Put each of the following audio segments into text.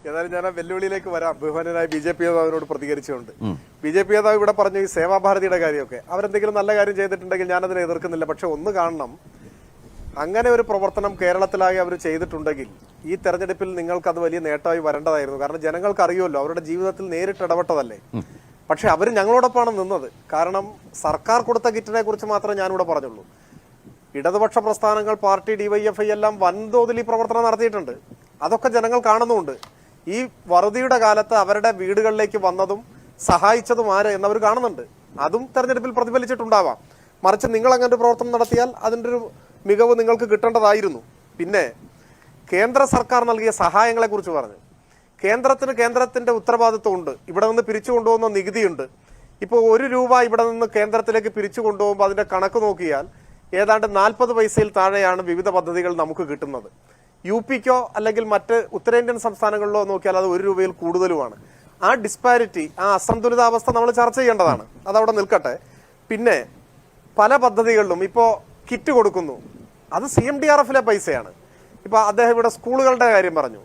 ഏതായാലും ഞാൻ ആ വെല്ലുവിളിയിലേക്ക് വരാം. ബഹുമാനായ BJP നേതാവിനോട് പ്രതികരിച്ചുകൊണ്ട് BJP നേതാവ് ഇവിടെ പറഞ്ഞു ഈ സേവാഭാരതിയുടെ കാര്യമൊക്കെ അവരെന്തെങ്കിലും നല്ല കാര്യം ചെയ്തിട്ടുണ്ടെങ്കിൽ ഞാനതിനെ എതിർക്കുന്നില്ല. പക്ഷെ ഒന്ന് കാണണം, അങ്ങനെ ഒരു പ്രവർത്തനം കേരളത്തിലായി അവർ ചെയ്തിട്ടുണ്ടെങ്കിൽ ഈ തെരഞ്ഞെടുപ്പിൽ നിങ്ങൾക്ക് അത് വലിയ നേട്ടമായി വരേണ്ടതായിരുന്നു. കാരണം ജനങ്ങൾക്ക് അറിയുമല്ലോ, അവരുടെ ജീവിതത്തിൽ നേരിട്ട് ഇടപെട്ടതല്ലേ. പക്ഷെ അവർ ഞങ്ങളോടൊപ്പമാണ് നിന്നത്. കാരണം സർക്കാർ കൊടുത്ത കിറ്റിനെ കുറിച്ച് മാത്രമേ ഞാനിവിടെ പറഞ്ഞുള്ളൂ. ഇടതുപക്ഷ പ്രസ്ഥാനങ്ങൾ, പാർട്ടി, DYFI എല്ലാം വൻതോതിൽ ഈ പ്രവർത്തനം നടത്തിയിട്ടുണ്ട്. അതൊക്കെ ജനങ്ങൾ കാണുന്നുമുണ്ട്. ഈ വറുതിയുടെ കാലത്ത് അവരുടെ വീടുകളിലേക്ക് വന്നതും സഹായിച്ചതും ആര് എന്നവർ കാണുന്നുണ്ട്. അതും തെരഞ്ഞെടുപ്പിൽ പ്രതിഫലിച്ചിട്ടുണ്ടാവാം. മറിച്ച് നിങ്ങൾ അങ്ങനെ ഒരു പ്രവർത്തനം നടത്തിയാൽ അതിൻ്റെ ഒരു മികവ് നിങ്ങൾക്ക് കിട്ടേണ്ടതായിരുന്നു. പിന്നെ കേന്ദ്ര സർക്കാർ നൽകിയ സഹായങ്ങളെ കുറിച്ച് പറഞ്ഞു. കേന്ദ്രത്തിൻ്റെ ഉത്തരവാദിത്വമുണ്ട്. ഇവിടെ നിന്ന് പിരിച്ചു കൊണ്ടുപോകുന്ന നികുതിയുണ്ട്. ഇപ്പോൾ 1 രൂപ ഇവിടെ നിന്ന് കേന്ദ്രത്തിലേക്ക് പിരിച്ചു കൊണ്ടുപോകുമ്പോൾ അതിൻ്റെ കണക്ക് നോക്കിയാൽ ഏതാണ്ട് 40 പൈസയിൽ താഴെയാണ് വിവിധ പദ്ധതികൾ നമുക്ക് കിട്ടുന്നത്. UPക്കോ അല്ലെങ്കിൽ മറ്റ് ഉത്തരേന്ത്യൻ സംസ്ഥാനങ്ങളിലോ നോക്കിയാൽ അത് 1 രൂപയിൽ കൂടുതലുമാണ്. ആ ഡിസ്പാരിറ്റി, ആ അസന്തുലിതാവസ്ഥ നമ്മൾ ചർച്ച ചെയ്യേണ്ടതാണ്. അതവിടെ നിൽക്കട്ടെ. പിന്നെ പല പദ്ധതികളിലും ഇപ്പോൾ കിറ്റ് കൊടുക്കുന്നു. അത് CMDRFലെ പൈസയാണ്. ഇപ്പോൾ അദ്ദേഹം ഇവിടെ സ്കൂളുകളുടെ കാര്യം പറഞ്ഞു.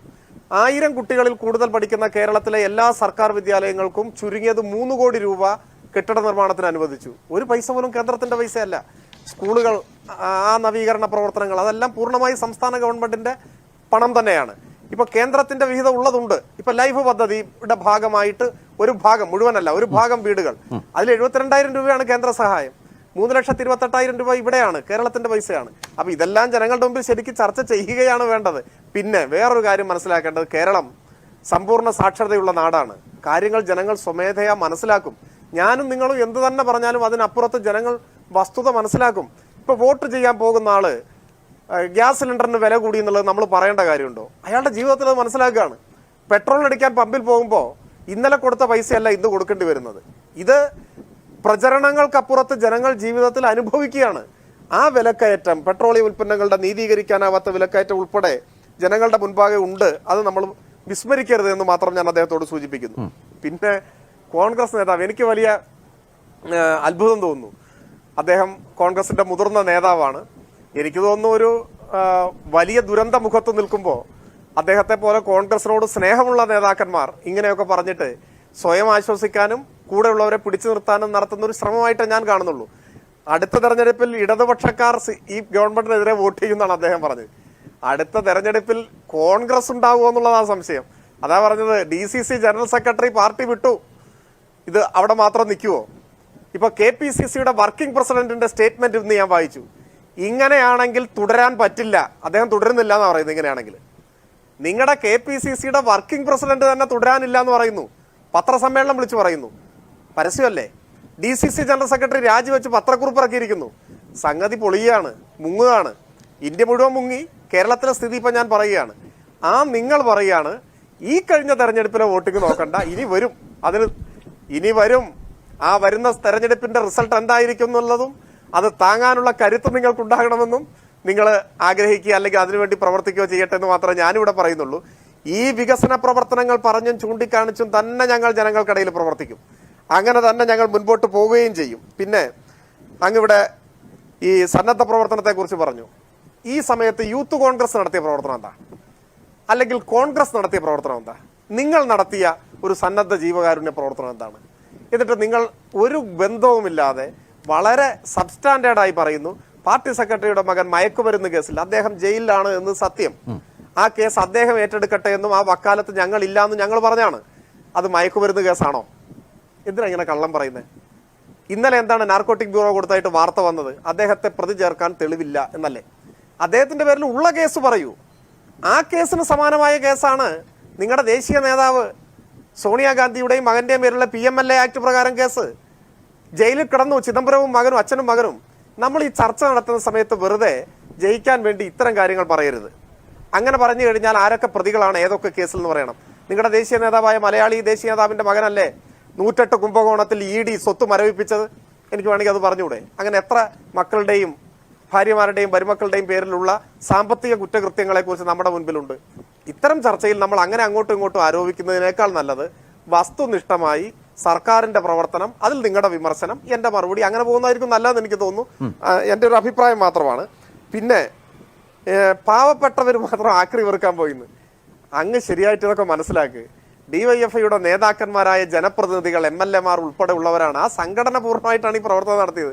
1000 കുട്ടികളിൽ കൂടുതൽ പഠിക്കുന്ന കേരളത്തിലെ എല്ലാ സർക്കാർ വിദ്യാലയങ്ങൾക്കും ചുരുങ്ങിയത് 3 കോടി രൂപ കെട്ടിട നിർമ്മാണത്തിന് അനുവദിച്ചു. ഒരു പൈസ പോലും കേന്ദ്രത്തിന്റെ പൈസയല്ല. സ്കൂളുകൾ, ആ നവീകരണ പ്രവർത്തനങ്ങൾ, അതെല്ലാം പൂർണ്ണമായി സംസ്ഥാന ഗവൺമെന്റിന്റെ പണം തന്നെയാണ്. ഇപ്പൊ കേന്ദ്രത്തിന്റെ വിഹിതം ഉള്ളതുണ്ട്. ഇപ്പൊ ലൈഫ് പദ്ധതിയുടെ ഭാഗമായിട്ട് ഒരു ഭാഗം, മുഴുവനല്ല, ഒരു ഭാഗം വീടുകൾ, അതിൽ 72,000 രൂപയാണ് കേന്ദ്ര സഹായം. 3,28,000 രൂപ ഇവിടെയാണ്, കേരളത്തിന്റെ പൈസയാണ്. അപ്പൊ ഇതെല്ലാം ജനങ്ങളുടെ മുമ്പിൽ ശരിക്കും ചർച്ച ചെയ്യുകയാണ് വേണ്ടത്. പിന്നെ വേറൊരു കാര്യം മനസ്സിലാക്കേണ്ടത്, കേരളം സമ്പൂർണ്ണ സാക്ഷരതയുള്ള നാടാണ്. കാര്യങ്ങൾ ജനങ്ങൾ സ്വമേധയാ മനസ്സിലാക്കും. ഞാനും നിങ്ങളും എന്ത് തന്നെ പറഞ്ഞാലും അതിനപ്പുറത്ത് ജനങ്ങൾ വസ്തുത മനസ്സിലാക്കും. ഇപ്പൊ വോട്ട് ചെയ്യാൻ പോകുന്ന ആള് ഗ്യാസ് സിലിണ്ടറിന് വില കൂടി എന്നുള്ളത് നമ്മൾ പറയേണ്ട കാര്യമുണ്ടോ? അയാളുടെ ജീവിതത്തിൽ അത് മനസ്സിലാക്കുകയാണ്. പെട്രോൾ അടിക്കാൻ പമ്പിൽ പോകുമ്പോൾ ഇന്നലെ കൊടുത്ത പൈസയല്ല ഇന്ന് കൊടുക്കേണ്ടി വരുന്നത്. ഇത് പ്രചരണങ്ങൾക്കപ്പുറത്ത് ജനങ്ങൾ ജീവിതത്തിൽ അനുഭവിക്കുകയാണ്. ആ വിലക്കയറ്റം, പെട്രോളിയം ഉൽപ്പന്നങ്ങളുടെ നീതീകരിക്കാനാവാത്ത വിലക്കയറ്റം ഉൾപ്പെടെ ജനങ്ങളുടെ മുൻപാകെ ഉണ്ട്. അത് നമ്മൾ വിസ്മരിക്കരുത് എന്ന് മാത്രം ഞാൻ അദ്ദേഹത്തോട് സൂചിപ്പിക്കുന്നു. പിന്നെ കോൺഗ്രസ് നേതാവ്, എനിക്ക് വലിയ അത്ഭുതം തോന്നുന്നു. അദ്ദേഹം കോൺഗ്രസിന്റെ മുതിർന്ന നേതാവാണ്. എനിക്ക് തോന്നുന്നു ഒരു വലിയ ദുരന്ത മുഖത്ത് നിൽക്കുമ്പോൾ അദ്ദേഹത്തെ പോലെ കോൺഗ്രസിനോട് സ്നേഹമുള്ള നേതാക്കന്മാർ ഇങ്ങനെയൊക്കെ പറഞ്ഞിട്ട് സ്വയം ആശ്വസിക്കാനും കൂടെയുള്ളവരെ പിടിച്ചു നിർത്താനും നടത്തുന്ന ഒരു ശ്രമമായിട്ട് ഞാൻ കാണുന്നുള്ളൂ. അടുത്ത തെരഞ്ഞെടുപ്പിൽ ഇടതുപക്ഷക്കാർ ഈ ഗവൺമെന്റിനെതിരെ വോട്ട് ചെയ്യുമെന്നാണ് അദ്ദേഹം പറഞ്ഞത്. അടുത്ത തെരഞ്ഞെടുപ്പിൽ കോൺഗ്രസ് ഉണ്ടാവുമോ എന്നുള്ളതാണ് സംശയം. അതാ പറഞ്ഞത്, DCC ജനറൽ സെക്രട്ടറി പാർട്ടി വിട്ടു. ഇത് അവിടെ മാത്രം നിൽക്കുവോ? ഇപ്പൊ KPCCയുടെ വർക്കിംഗ് പ്രസിഡന്റിന്റെ സ്റ്റേറ്റ്മെന്റ് ഇന്ന് ഞാൻ വായിച്ചു. ഇങ്ങനെയാണെങ്കിൽ തുടരാൻ പറ്റില്ല, അദ്ദേഹം തുടരുന്നില്ല എന്ന് പറയുന്നത്. ഇങ്ങനെയാണെങ്കിൽ നിങ്ങളുടെ KPCCയുടെ വർക്കിംഗ് പ്രസിഡന്റ് തന്നെ തുടരാനില്ല എന്ന് പറയുന്നു. പത്രസമ്മേളനം വിളിച്ചു പറയുന്നു. പരസ്യമല്ലേ? DCC ജനറൽ സെക്രട്ടറി രാജിവെച്ച് പത്രക്കുറിപ്പ് ഇറക്കിയിരിക്കുന്നു. സംഗതി പൊളിയാണ്, മുങ്ങുകയാണ്. ഇന്ത്യ മുഴുവൻ മുങ്ങി. കേരളത്തിലെ സ്ഥിതി ഇപ്പൊ ഞാൻ പറയുകയാണ്. നിങ്ങൾ പറയാണ് ഈ കഴിഞ്ഞ തെരഞ്ഞെടുപ്പിലെ വോട്ടിംഗ് നോക്കണ്ട, ഇനി വരും. ആ വരുന്ന തെരഞ്ഞെടുപ്പിന്റെ റിസൾട്ട് എന്തായിരിക്കും എന്നുള്ളതും അത് താങ്ങാനുള്ള കരുത്ത് നിങ്ങൾക്കുണ്ടാകണമെന്നും നിങ്ങൾ ആഗ്രഹിക്കുക, അല്ലെങ്കിൽ അതിനുവേണ്ടി പ്രവർത്തിക്കുകയോ ചെയ്യട്ടെ എന്ന് മാത്രമേ ഞാനിവിടെ പറയുന്നുള്ളൂ. ഈ വികസന പ്രവർത്തനങ്ങൾ പറഞ്ഞും ചൂണ്ടിക്കാണിച്ചും തന്നെ ഞങ്ങൾ ജനങ്ങൾക്കിടയിൽ പ്രവർത്തിക്കും. അങ്ങനെ തന്നെ ഞങ്ങൾ മുൻപോട്ട് പോവുകയും ചെയ്യും. പിന്നെ അങ്ങിവിടെ ഈ സന്നദ്ധ പ്രവർത്തനത്തെ കുറിച്ച് പറഞ്ഞു. ഈ സമയത്ത് യൂത്ത് കോൺഗ്രസ് നടത്തിയ പ്രവർത്തനം എന്താ? അല്ലെങ്കിൽ കോൺഗ്രസ് നടത്തിയ പ്രവർത്തനം എന്താ? നിങ്ങൾ നടത്തിയ ഒരു സന്നദ്ധ ജീവകാരുണ്യ പ്രവർത്തനം എന്താണ്? എന്നിട്ട് നിങ്ങൾ ഒരു ബന്ധവുമില്ലാതെ വളരെ സബ്സ്റ്റാൻഡേർഡായി പറയുന്നു പാർട്ടി സെക്രട്ടറിയുടെ മകൻ മയക്കുമരുന്ന് കേസിൽ അദ്ദേഹം ജയിലിലാണ് എന്ന് സത്യം. ആ കേസ് അദ്ദേഹം ഏറ്റെടുക്കട്ടെ എന്നും ആ വക്കാലത്ത് ഞങ്ങൾ ഇല്ലാന്നും ഞങ്ങൾ പറഞ്ഞാണ്. അത് മയക്കുമരുന്ന് കേസാണോ? എന്തിനാ ഇങ്ങനെ കള്ളം പറയുന്നത്? ഇന്നലെ എന്താണ് നാർക്കോട്ടിക് ബ്യൂറോ കൊടുത്തായിട്ട് വാർത്ത വന്നത്? അദ്ദേഹത്തെ പ്രതി ചേർക്കാൻ തെളിവില്ല എന്നല്ലേ? അദ്ദേഹത്തിന്റെ പേരിൽ ഉള്ള കേസ് പറയൂ. ആ കേസിന് സമാനമായ കേസാണ് നിങ്ങളുടെ ദേശീയ നേതാവ് സോണിയാഗാന്ധിയുടെയും മകന്റെയും പേരിലുള്ള PMLA ആക്ട് പ്രകാരം കേസ്. ജയിലിൽ കിടന്നു ചിദംബരവും മകനും, അച്ഛനും മകനും. നമ്മൾ ഈ ചർച്ച നടത്തുന്ന സമയത്ത് വെറുതെ ജയിക്കാൻ വേണ്ടി ഇത്തരം കാര്യങ്ങൾ പറയരുത്. അങ്ങനെ പറഞ്ഞു കഴിഞ്ഞാൽ ആരൊക്കെ പ്രതികളാണ്, ഏതൊക്കെ കേസിൽ എന്ന് പറയണം. നിങ്ങളുടെ ദേശീയ നേതാവായ മലയാളി ദേശീയ നേതാവിന്റെ മകനല്ലേ 108 കുംഭകോണത്തിൽ ED സ്വത്ത് മരവിപ്പിച്ചത്? എനിക്ക് വേണമെങ്കിൽ അത് പറഞ്ഞുകൂടെ? അങ്ങനെ എത്ര മക്കളുടെയും ഭാര്യമാരുടെയും മരുമക്കളുടെയും പേരിലുള്ള സാമ്പത്തിക കുറ്റകൃത്യങ്ങളെ കുറിച്ച് നമ്മുടെ മുൻപിലുണ്ട്. ഇത്തരം ചർച്ചയിൽ നമ്മൾ അങ്ങനെ അങ്ങോട്ടും ഇങ്ങോട്ടും ആരോപിക്കുന്നതിനേക്കാൾ നല്ലത് വസ്തുനിഷ്ഠമായി സർക്കാരിന്റെ പ്രവർത്തനം, അതിൽ നിങ്ങളുടെ വിമർശനം, എന്റെ മറുപടി, അങ്ങനെ പോകുന്നതായിരിക്കും നല്ലതെന്ന് എനിക്ക് തോന്നുന്നു. എൻ്റെ ഒരു അഭിപ്രായം മാത്രമാണ്. പിന്നെ പാവപ്പെട്ടവർ മാത്രം ആക്രി വെറുക്കാൻ പോയിന്ന്. അങ്ങ് ശരിയായിട്ട് ഇതൊക്കെ മനസ്സിലാക്ക്. ഡിവൈഎഫ്ഐയുടെ നേതാക്കന്മാരായ ജനപ്രതിനിധികൾ MLA-മാർ ഉൾപ്പെടെ ഉള്ളവരാണ്. ആ സംഘടന പൂർണ്ണമായിട്ടാണ് ഈ പ്രവർത്തനം നടത്തിയത്.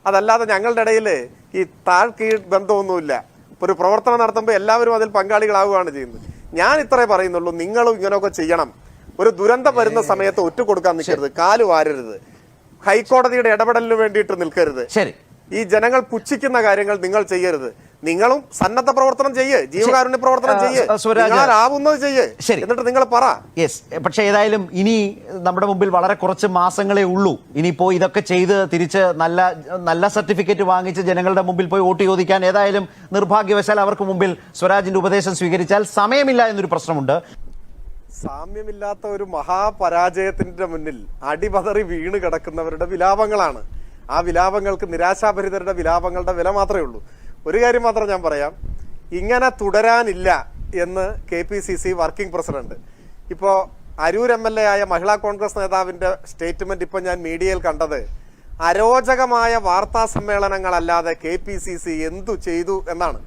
അതല്ലാതെ ഞങ്ങളുടെ ഇടയിൽ ഈ താഴ്കീഴ് ബന്ധമൊന്നുമില്ല. ഒരു പ്രവർത്തനം നടത്തുമ്പോൾ എല്ലാവരും അതിൽ പങ്കാളികളാവുകയാണ് ചെയ്യുന്നത്. ഞാൻ ഇത്രേ പറയുന്നുള്ളൂ, നിങ്ങളും ഇങ്ങനെയൊക്കെ ചെയ്യണം. ഒരു ദുരന്തം വരുന്ന സമയത്ത് ഒറ്റുകൊടുക്കാൻ നിൽക്കരുത്, കാല് വാരരുത്, ഹൈക്കോടതിയുടെ ഇടപെടലിന് വേണ്ടിയിട്ട് നിൽക്കരുത്. ശരി, ഈ ജനങ്ങൾ പുച്ഛിക്കുന്ന കാര്യങ്ങൾ നിങ്ങൾ ചെയ്യരുത്. നിങ്ങളും സന്നദ്ധ പ്രവർത്തനം ചെയ്യേ, ജീവകാരുണ്യ പ്രവർത്തനം ചെയ്യേ, നിങ്ങളാവുന്നത് ചെയ്യേ, എന്നിട്ട് നിങ്ങൾ പറ. യെസ്, പക്ഷേ ഏതായാലും ഇനി നമ്മുടെ മുമ്പിൽ വളരെ കുറച്ച് മാസങ്ങളേ ഉള്ളൂ. ഇനിയിപ്പോ ഇതൊക്കെ ചെയ്ത് തിരിച്ച് നല്ല സർട്ടിഫിക്കറ്റ് വാങ്ങിച്ച് ജനങ്ങളുടെ മുമ്പിൽ പോയി വോട്ട് ചോദിക്കാൻ ഏതായാലും നിർഭാഗ്യവശാൽ അവർക്ക് മുമ്പിൽ സ്വരാജിന്റെ ഉപദേശം സ്വീകരിച്ചാൽ സമയമില്ല എന്നൊരു പ്രശ്നമുണ്ട്. സാമ്യമില്ലാത്ത ഒരു മഹാപരാജയത്തിന്റെ മുന്നിൽ അടിപതറി വീണ് കിടക്കുന്നവരുടെ വിലാപങ്ങളാണ്. ആ വിലാപങ്ങൾക്ക്, നിരാശാഭരിതരുടെ വിലാപങ്ങളുടെ വില മാത്രമേ ഉള്ളൂ. ഒരു കാര്യം മാത്രം ഞാൻ പറയാം, ഇങ്ങനെ തുടരാനില്ല എന്ന് KPCC വർക്കിംഗ് പ്രസിഡന്റ്, ഇപ്പോൾ അരൂർ MLA ആയ മഹിളാ കോൺഗ്രസ് നേതാവിന്റെ സ്റ്റേറ്റ്മെന്റ് ഇപ്പം ഞാൻ മീഡിയയിൽ കണ്ടത്, അരോചകമായ വാർത്താ സമ്മേളനങ്ങളല്ലാതെ KPCC എന്തു ചെയ്തു എന്നാണ്.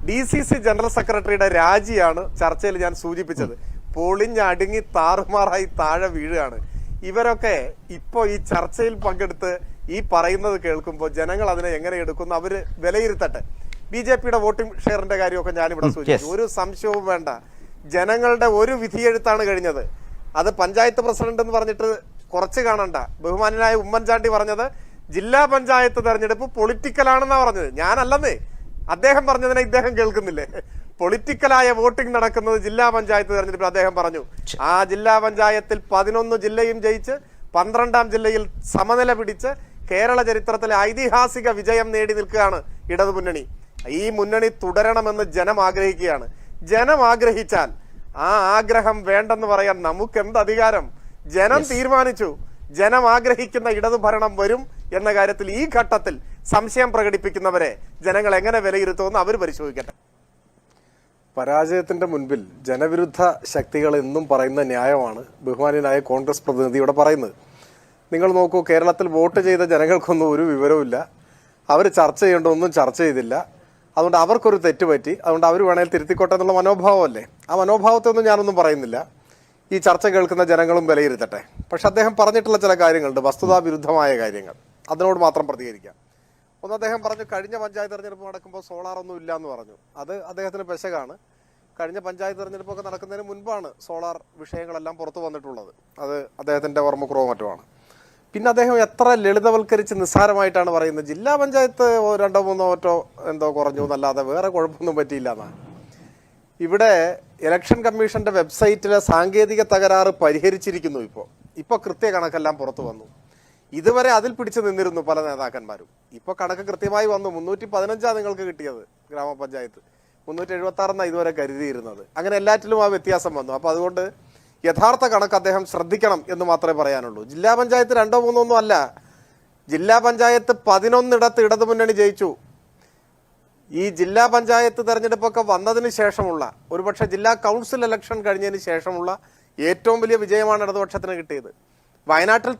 DCC ജനറൽ സെക്രട്ടറിയുടെ രാജിയാണ് ചർച്ചയിൽ ഞാൻ സൂചിപ്പിച്ചത്. പൊളിഞ്ഞടുങ്ങി താറുമാറായി താഴെ വീഴുകയാണ്. ഇവരൊക്കെ ഇപ്പോൾ ഈ ചർച്ചയിൽ പങ്കെടുത്ത് ഈ പറയുന്നത് കേൾക്കുമ്പോൾ ജനങ്ങൾ അതിനെ എങ്ങനെ എടുക്കുന്നു അവർ വിലയിരുത്തട്ടെ. BJPയുടെ വോട്ടിംഗ് ഷെയറിന്റെ കാര്യമൊക്കെ ഞാനിവിടെ സൂചിപ്പിച്ചു. ഒരു സംശയവും വേണ്ട, ജനങ്ങളുടെ ഒരു വിധിയെഴുത്താണ് കഴിഞ്ഞത്. അത് പഞ്ചായത്ത് പ്രസിഡന്റ് എന്ന് പറഞ്ഞിട്ട് കുറച്ച് കാണണ്ട. ബഹുമാനായ ഉമ്മൻചാണ്ടി പറഞ്ഞത് ജില്ലാ പഞ്ചായത്ത് തെരഞ്ഞെടുപ്പ് പൊളിറ്റിക്കലാണെന്നാണ് പറഞ്ഞത്. ഞാനല്ലെന്നേ, അദ്ദേഹം പറഞ്ഞതിനെ ഇദ്ദേഹം കേൾക്കുന്നില്ലേ? പൊളിറ്റിക്കലായ വോട്ടിംഗ് നടക്കുന്നത് ജില്ലാ പഞ്ചായത്ത് തെരഞ്ഞെടുപ്പിൽ അദ്ദേഹം പറഞ്ഞു. ആ ജില്ലാ പഞ്ചായത്തിൽ 11 ജില്ലയും ജയിച്ച് 12ാം ജില്ലയിൽ സമനില പിടിച്ച് കേരള ചരിത്രത്തിലെ ഐതിഹാസിക വിജയം നേടി നിൽക്കുകയാണ് ഇടതുമുന്നണി. ഈ മുന്നണി തുടരണമെന്ന് ജനം ആഗ്രഹിക്കുകയാണ്. ജനം ആഗ്രഹിച്ചാൽ ആ ആഗ്രഹം വേണ്ടെന്ന് പറയാൻ നമുക്ക് എന്ത് അധികാരം? ജനം തീരുമാനിച്ചു. ജനം ആഗ്രഹിക്കുന്ന ഇടതുഭരണം വരും എന്ന കാര്യത്തിൽ ഈ ഘട്ടത്തിൽ സംശയം പ്രകടിപ്പിക്കുന്നവരെ ജനങ്ങൾ എങ്ങനെ വിലയിരുത്തുമെന്ന് അവർ പരിശോധിക്കട്ടെ. പരാജയത്തിന്റെ മുൻപിൽ ജനവിരുദ്ധ ശക്തികൾ എന്നും പറയുന്ന ന്യായമാണ് ബഹുമാന്യനായ കോൺഗ്രസ് പ്രതിനിധിയോടെ പറയുന്നത്. നിങ്ങൾ നോക്കൂ, കേരളത്തിൽ വോട്ട് ചെയ്ത ജനങ്ങൾക്കൊന്നും ഒരു വിവരവുമില്ല. അവർ ചർച്ച ചെയ്യേണ്ടതൊന്നും ചർച്ച ചെയ്തില്ല. അതുകൊണ്ട് അവർക്കൊരു തെറ്റ് പറ്റി, അതുകൊണ്ട് അവർ വേണമെങ്കിൽ തിരുത്തിക്കോട്ടെ എന്നുള്ള മനോഭാവമല്ലേ? ആ മനോഭാവത്തെ ഒന്നും ഞാനൊന്നും പറയുന്നില്ല. ഈ ചർച്ച കേൾക്കുന്ന ജനങ്ങളും വിലയിരുത്തട്ടെ. പക്ഷെ അദ്ദേഹം പറഞ്ഞിട്ടുള്ള ചില കാര്യങ്ങളുണ്ട്, വസ്തുതാവിരുദ്ധമായ കാര്യങ്ങൾ. അതിനോട് മാത്രം പ്രതികരിക്കാം. ഒന്ന്, അദ്ദേഹം പറഞ്ഞു കഴിഞ്ഞ പഞ്ചായത്ത് തെരഞ്ഞെടുപ്പ് നടക്കുമ്പോൾ സോളാറൊന്നും ഇല്ല എന്ന് പറഞ്ഞു. അത് അദ്ദേഹത്തിന് പെശകാണ്. കഴിഞ്ഞ പഞ്ചായത്ത് തെരഞ്ഞെടുപ്പൊക്കെ നടക്കുന്നതിന് മുൻപാണ് സോളാർ വിഷയങ്ങളെല്ലാം പുറത്തു വന്നിട്ടുള്ളത്. അത് അദ്ദേഹത്തിൻ്റെ ഓർമ്മക്കുറവോ മറ്റുമാണ്. പിന്നെ അദ്ദേഹം എത്ര ലളിതവൽക്കരിച്ച് നിസ്സാരമായിട്ടാണ് പറയുന്നത്, ജില്ലാ പഞ്ചായത്ത് 2-3 വോട്ടോ എന്തോ കുറഞ്ഞു എന്നല്ലാതെ വേറെ കുഴപ്പമൊന്നും പറ്റിയില്ല എന്നാണ്. ഇവിടെ ഇലക്ഷൻ കമ്മീഷന്റെ വെബ്സൈറ്റിലെ സാങ്കേതിക തകരാറ് പരിഹരിച്ചിരിക്കുന്നു. ഇപ്പോൾ കൃത്യ കണക്കെല്ലാം പുറത്തു വന്നു. ഇതുവരെ അതിൽ പിടിച്ചു നിന്നിരുന്നു പല നേതാക്കന്മാരും. ഇപ്പോൾ കണക്ക് കൃത്യമായി വന്നു. 315 നിങ്ങൾക്ക് കിട്ടിയത് ഗ്രാമപഞ്ചായത്ത്, 376 ഇതുവരെ കരുതിയിരുന്നത്. അങ്ങനെ എല്ലാറ്റിലും ആ വ്യത്യാസം വന്നു. അപ്പോൾ അതുകൊണ്ട് യഥാർത്ഥ കണക്ക് അദ്ദേഹം ശ്രദ്ധിക്കണം എന്ന് മാത്രമേ പറയാനുള്ളൂ. ജില്ലാ പഞ്ചായത്ത് 2-3 ഒന്നും അല്ല. ജില്ലാ പഞ്ചായത്ത് 11 ഇടതുമുന്നണി ജയിച്ചു. ഈ ജില്ലാ പഞ്ചായത്ത് തെരഞ്ഞെടുപ്പൊക്കെ വന്നതിന് ശേഷമുള്ള, ഒരുപക്ഷെ ജില്ലാ കൗൺസിൽ ഇലക്ഷൻ കഴിഞ്ഞതിന് ശേഷമുള്ള ഏറ്റവും വലിയ വിജയമാണ് ഇടതുപക്ഷത്തിന് കിട്ടിയത്. വയനാട്ടിൽ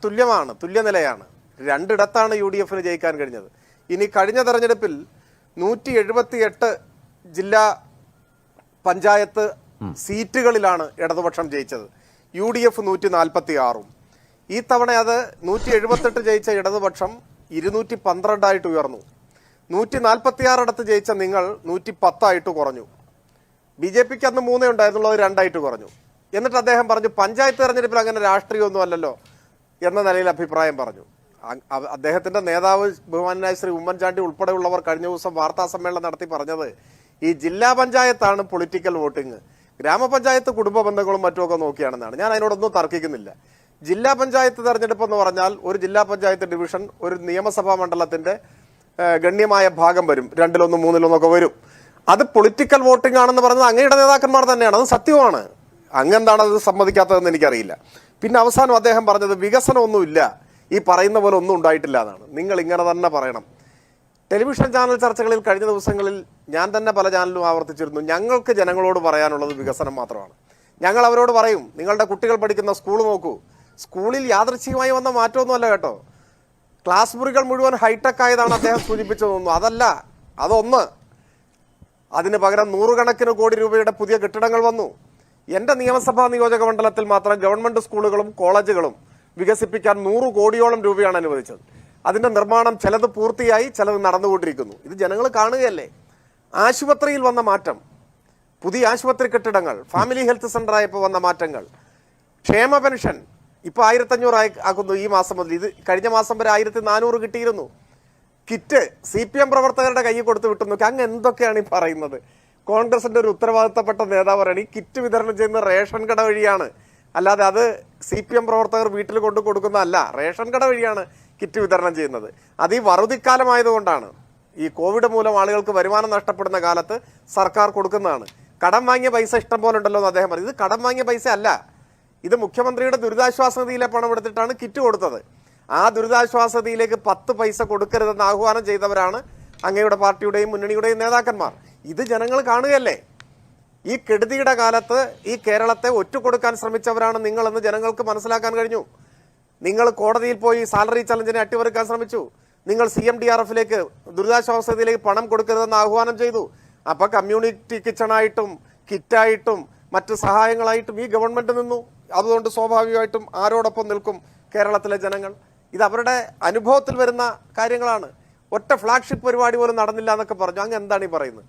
തുല്യനിലയാണ്. 2 UDFന് ജയിക്കാൻ കഴിഞ്ഞത്. ഇനി കഴിഞ്ഞ തെരഞ്ഞെടുപ്പിൽ 178 ജില്ലാ പഞ്ചായത്ത് സീറ്റുകളിലാണ് ഇടതുപക്ഷം ജയിച്ചത്. UDF 146. ഈ തവണ അത് 178 ജയിച്ച ഇടതുപക്ഷം 212 ഉയർന്നു. 146 ജയിച്ച നിങ്ങൾ 110 കുറഞ്ഞു. BJPക്ക് അന്ന് 3 ഉണ്ടായിരുന്നുള്ളത് 2 കുറഞ്ഞു. എന്നിട്ട് അദ്ദേഹം പറഞ്ഞു പഞ്ചായത്ത് തെരഞ്ഞെടുപ്പിൽ അങ്ങനെ രാഷ്ട്രീയമൊന്നും അല്ലല്ലോ എന്ന നിലയിൽ അഭിപ്രായം പറഞ്ഞു. അദ്ദേഹത്തിന്റെ നേതാവ് ബഹുമാനായ ശ്രീ ഉമ്മൻചാണ്ടി ഉൾപ്പെടെയുള്ളവർ കഴിഞ്ഞ ദിവസം വാർത്താ സമ്മേളനം നടത്തി പറഞ്ഞത് ഈ ജില്ലാ പഞ്ചായത്താണ് പൊളിറ്റിക്കൽ വോട്ടിംഗ്, ഗ്രാമപഞ്ചായത്ത് കുടുംബ ബന്ധങ്ങളും മറ്റുമൊക്കെ നോക്കിയാണെന്നാണ്. ഞാൻ അതിനോടൊന്നും തർക്കിക്കുന്നില്ല. ജില്ലാ പഞ്ചായത്ത് തെരഞ്ഞെടുപ്പ് എന്ന് പറഞ്ഞാൽ ഒരു ജില്ലാ പഞ്ചായത്ത് ഡിവിഷൻ ഒരു നിയമസഭാ മണ്ഡലത്തിന്റെ ഗണ്യമായ ഭാഗം വരും, 2-1, 3-1 വരും. അത് പൊളിറ്റിക്കൽ വോട്ടിംഗ് ആണെന്ന് പറഞ്ഞത് അങ്ങയുടെ നേതാക്കന്മാർ തന്നെയാണ്. അത് സത്യമാണ്. അങ്ങെന്താണ് അത് സമ്മതിക്കാത്തതെന്ന് എനിക്കറിയില്ല. പിന്നെ അവസാനം അദ്ദേഹം പറഞ്ഞത് വികസനമൊന്നുമില്ല, ഈ പറയുന്ന പോലെ ഒന്നും ഉണ്ടായിട്ടില്ല എന്നാണ്. നിങ്ങൾ ഇങ്ങനെ തന്നെ പറയണം. ടെലിവിഷൻ ചാനൽ ചർച്ചകളിൽ കഴിഞ്ഞ ദിവസങ്ങളിൽ ഞാൻ തന്നെ പല ചാനലിലും ആവർത്തിച്ചിരുന്നു, ഞങ്ങൾക്ക് ജനങ്ങളോട് പറയാനുള്ളത് വികസനം മാത്രമാണ്. ഞങ്ങൾ അവരോട് പറയും, നിങ്ങളുടെ കുട്ടികൾ പഠിക്കുന്ന സ്കൂൾ നോക്കൂ. സ്കൂളിൽ യാദൃച്ഛികമായി വന്ന മാറ്റമൊന്നുമല്ല കേട്ടോ. ക്ലാസ് മുറികൾ മുഴുവൻ ഹൈടെക് ആയതാണ് അദ്ദേഹം സൂചിപ്പിച്ചതൊന്നും. അതല്ല, അതൊന്ന്. അതിന് പകരം 100 കണക്കിന് കോടി രൂപയുടെ പുതിയ കെട്ടിടങ്ങൾ വന്നു. എൻ്റെ നിയമസഭാ നിയോജക മണ്ഡലത്തിൽ മാത്രം ഗവൺമെന്റ് സ്കൂളുകളും കോളേജുകളും വികസിപ്പിക്കാൻ 100 കോടിയോളം രൂപയാണ് അനുവദിച്ചത്. അതിന്റെ നിർമ്മാണം ചിലത് പൂർത്തിയായി, ചിലത് നടന്നുകൊണ്ടിരിക്കുന്നു. ഇത് ജനങ്ങൾ കാണുകയല്ലേ. ആശുപത്രിയിൽ വന്ന മാറ്റം, പുതിയ ആശുപത്രി കെട്ടിടങ്ങൾ, ഫാമിലി ഹെൽത്ത് സെന്റർ ആയപ്പോൾ വന്ന മാറ്റങ്ങൾ, ക്ഷേമ പെൻഷൻ ഇപ്പോൾ 1500 ആക്കുന്നു ഈ മാസം മുതൽ. ഇത് കഴിഞ്ഞ മാസം വരെ 1400 കിട്ടിയിരുന്നു. കിറ്റ് CPM പ്രവർത്തകരുടെ കയ്യിൽ കൊടുത്ത് വിട്ടു നോക്കി. അങ്ങ് എന്തൊക്കെയാണ് ഈ പറയുന്നത്? കോൺഗ്രസിന്റെ ഒരു ഉത്തരവാദിത്തപ്പെട്ട നേതാവ് പറയണം ഈ കിറ്റ് വിതരണം ചെയ്യുന്ന റേഷൻ കട വഴിയാണ്, അല്ലാതെ അത് CPM പ്രവർത്തകർ വീട്ടിൽ കൊണ്ട് കൊടുക്കുന്നതല്ല. റേഷൻ കട വഴിയാണ് കിറ്റ് വിതരണം ചെയ്യുന്നത്. അത് ഈ വറുതിക്കാലമായതുകൊണ്ടാണ്. ഈ കോവിഡ് മൂലം ആളുകൾക്ക് വരുമാനം നഷ്ടപ്പെടുന്ന കാലത്ത് സർക്കാർ കൊടുക്കുന്നതാണ്. കടം വാങ്ങിയ പൈസ ഇഷ്ടം പോലെ ഉണ്ടല്ലോ എന്ന് അദ്ദേഹം പറയും. ഇത് കടം വാങ്ങിയ പൈസ അല്ല, ഇത് മുഖ്യമന്ത്രിയുടെ ദുരിതാശ്വാസ നിധിയിലെ പണം എടുത്തിട്ടാണ് കിറ്റ് കൊടുത്തത്. ആ ദുരിതാശ്വാസ നിധിയിലേക്ക് 10 പൈസ കൊടുക്കരുതെന്ന് ആഹ്വാനം ചെയ്തവരാണ് അങ്ങയുടെ പാർട്ടിയുടെയും മുന്നണിയുടെയും നേതാക്കന്മാർ. ഇത് ജനങ്ങൾ കാണുകയല്ലേ. ഈ കെടുതിയുടെ കാലത്ത് ഈ കേരളത്തെ ഒറ്റുകൊടുക്കാൻ ശ്രമിച്ചവരാണ് നിങ്ങളെന്ന് ജനങ്ങൾക്ക് മനസ്സിലാക്കാൻ കഴിഞ്ഞു. നിങ്ങൾ കോടതിയിൽ പോയി സാലറി ചലഞ്ചിനെ അട്ടിമറിക്കാൻ ശ്രമിച്ചു. നിങ്ങൾ CMDRFിലേക്ക് ദുരിതാശ്വാസ നിധിയിലേക്ക് പണം കൊടുക്കരുതെന്ന് ആഹ്വാനം ചെയ്തു. അപ്പൊ കമ്മ്യൂണിറ്റി കിച്ചണായിട്ടും കിറ്റായിട്ടും മറ്റ് സഹായങ്ങളായിട്ടും ഈ ഗവൺമെന്റ് നിന്നു. അതുകൊണ്ട് സ്വാഭാവികമായിട്ടും ആരോടൊപ്പം നിൽക്കും കേരളത്തിലെ ജനങ്ങൾ? ഇത് അവരുടെ അനുഭവത്തിൽ വരുന്ന കാര്യങ്ങളാണ്. ഒറ്റ ഫ്ലാഗ്ഷിപ്പ് പരിപാടി പോലും നടന്നില്ല എന്നൊക്കെ പറഞ്ഞു. അങ്ങ് എന്താണ് ഈ പറയുന്നത്?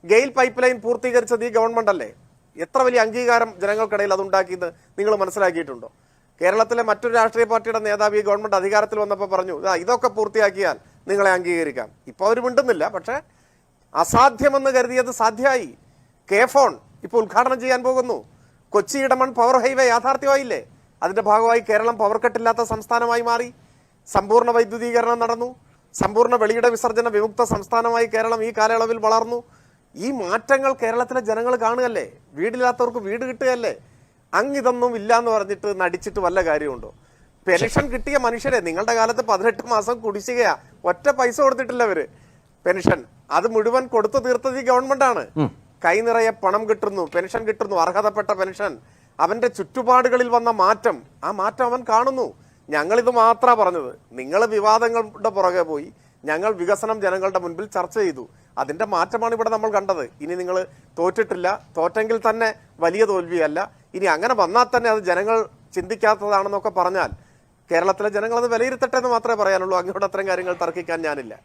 ഗെയിൽ പൈപ്പ് ലൈൻ പൂർത്തീകരിച്ചത് ഈ ഗവൺമെന്റ് അല്ലേ? എത്ര വലിയ അംഗീകാരം ജനങ്ങൾക്കിടയിൽ അതുണ്ടാക്കിയത് നിങ്ങൾ മനസ്സിലാക്കിയിട്ടുണ്ടോ? കേരളത്തിലെ മറ്റൊരു രാഷ്ട്രീയ പാർട്ടിയുടെ നേതാവ് ഈ ഗവൺമെന്റ് അധികാരത്തിൽ വന്നപ്പോൾ പറഞ്ഞു ഇതൊക്കെ പൂർത്തിയാക്കിയാൽ നിങ്ങളെ അംഗീകരിക്കാം. ഇപ്പോൾ അവർ മിണ്ടുന്നില്ല. പക്ഷേ അസാധ്യമെന്ന് കരുതിയത് സാധ്യമായി. K-ഫോൺ ഇപ്പോൾ ഉദ്ഘാടനം ചെയ്യാൻ പോകുന്നു. കൊച്ചി ഇടമൺ പവർ ഹൈവേ യാഥാർത്ഥ്യമായില്ലേ? അതിന്റെ ഭാഗമായി കേരളം പവർ കട്ടില്ലാത്ത സംസ്ഥാനമായി മാറി. സമ്പൂർണ്ണ വൈദ്യുതീകരണം നടന്നു. സമ്പൂർണ്ണ വെളിയുടെ വിസർജന വിമുക്ത സംസ്ഥാനമായി കേരളം ഈ കാലയളവിൽ വളർന്നു. ഈ മാറ്റങ്ങൾ കേരളത്തിലെ ജനങ്ങൾ കാണുകയല്ലേ. വീടില്ലാത്തവർക്ക് വീട് കിട്ടുകയല്ലേ. അങ്ങിതൊന്നും ഇല്ല എന്ന് പറഞ്ഞിട്ട് നടിച്ചിട്ട് വല്ല കാര്യമുണ്ടോ? പെൻഷൻ കിട്ടിയ മനുഷ്യരെ നിങ്ങളുടെ കാലത്ത് 18 മാസം കുടിശ്ശികയാ. ഒറ്റ പൈസ കൊടുത്തിട്ടില്ല അവര് പെൻഷൻ. അത് മുഴുവൻ കൊടുത്തു തീർത്തത് ഈ ഗവൺമെന്റാണ്. കൈ നിറയെ പണം കിട്ടുന്നു, പെൻഷൻ കിട്ടുന്നു, അർഹതപ്പെട്ട പെൻഷൻ. അവന്റെ ചുറ്റുപാടുകളിൽ വന്ന മാറ്റം, ആ മാറ്റം അവൻ കാണുന്നു. ഞങ്ങളിത് മാത്രമാണ് പറഞ്ഞത്. നിങ്ങൾ വിവാദങ്ങളുടെ പുറകെ പോയി. ഞങ്ങൾ വികസനം ജനങ്ങളുടെ മുൻപിൽ ചർച്ച ചെയ്തു. അതിന്റെ മാറ്റമാണ് ഇവിടെ നമ്മൾ കണ്ടത്. ഇനി നിങ്ങൾ തോറ്റിട്ടില്ല. തോറ്റെങ്കിൽ തന്നെ വലിയ തോൽവിയല്ല. ഇനി അങ്ങനെ വന്നാൽ തന്നെ അത് ജനങ്ങൾ ചിന്തിക്കാത്തതാണെന്നൊക്കെ പറഞ്ഞാൽ കേരളത്തിലെ ജനങ്ങൾ അത് വിലയിരുത്തട്ടെ എന്ന് മാത്രമേ പറയാനുള്ളൂ. അങ്ങോട്ട് അത്തരം കാര്യങ്ങൾ തർക്കിക്കാൻ ഞാനില്ല.